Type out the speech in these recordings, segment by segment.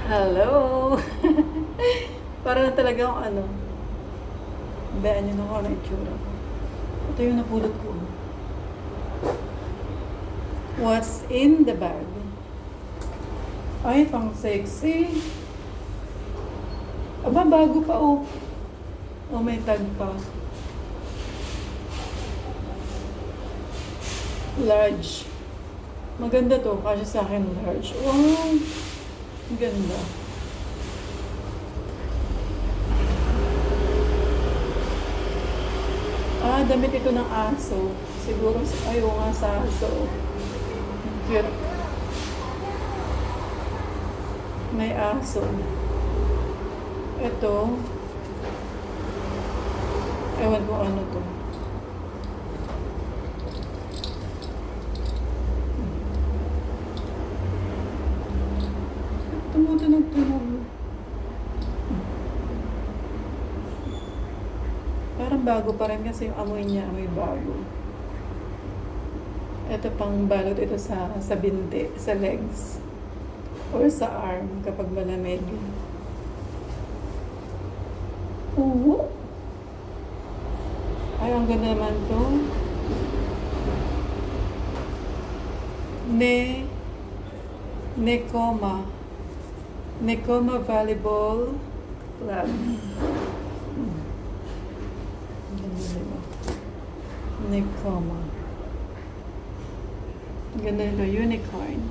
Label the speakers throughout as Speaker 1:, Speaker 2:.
Speaker 1: Hello! Para na talaga akong ano. Bayaan niyo na ako na itsura ko. Ito yung napulot ko. What's in the bag? Ay, pang sexy. Aba, bago pa oh. Oh, may tag pa. Large. Maganda to. Kasi sa akin large. Wow! Ganda. Ah, damit ito ng aso. Siguro, ayaw nga sa aso. Cute. May aso. Ito. Ewan ko ano to. Tumutunog-tunog. Parang bago pa rin kasi yung amoy niya, amoy bago. Ito pang balot ito sa binti, sa legs. Or sa arm kapag malamig. Oo. Ay, ang ganda naman to. Nekoma Volleyball Club. Ganda diba? Nekoma. Ganda ito, unicorn.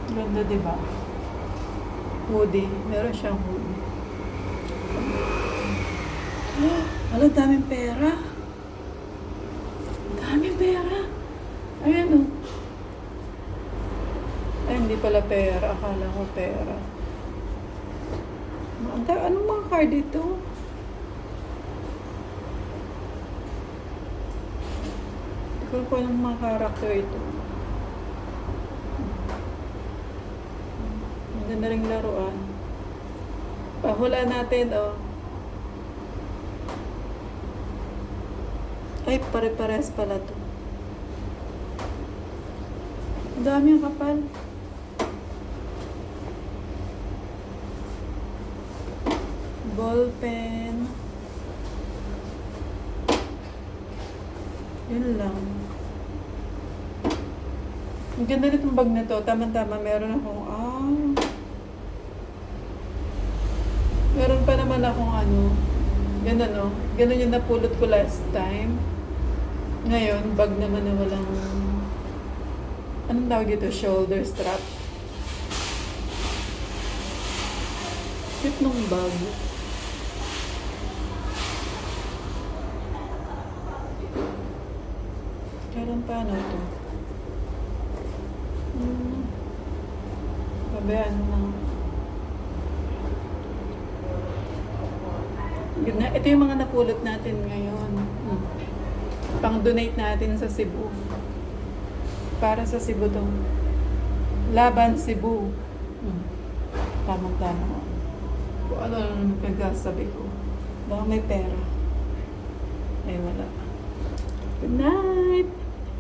Speaker 1: Ganda diba? Hoodie. Meron siyang hoodie. Wala, daming pera. Daming pera. Ayan o. Ay, hindi pala pera. Akala ko pera. Anong mga card dito? Hindi ko po anong mga karakter ito. Ang ganda ring laruan. Pahula natin, oh. Ay, pare-pares pala to. Ang dami ang kapal. Ball pen. Yun lang. Ang ganda nitong bag na to. Tama-tama, meron akong, meron pa naman akong ano, ganun no? Ganun yung napulot ko last time. Ngayon, bag naman na walang, anong tawag dito? Shoulder strap. Cute nung bag. Meron pa ano ito? Pabayaan mo lang. Ito yung mga napulot natin ngayon. Pang-donate natin sa Cebu. Para sa Cebu to. Laban Cebu. Tama-tama. Kung ano lang pagkasabi ko. Baka may pera. Ay, wala. Good night!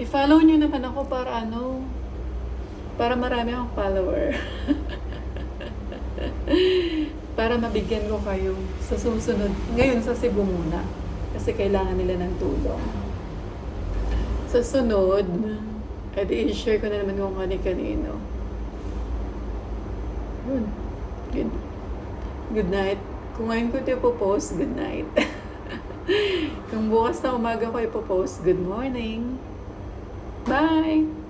Speaker 1: I-follow nyo naman ako para ano, para marami akong follower. Para mabigyan ko kayo sa susunod. Ngayon sa Cebu muna. Kasi kailangan nila ng tulong. Sa sunod, edi i-share ko na naman kung kani-kanino. Good night. Kung ngayon ko ito ipopost, good night. Kung bukas na umaga ko ipopost, good morning. Bye!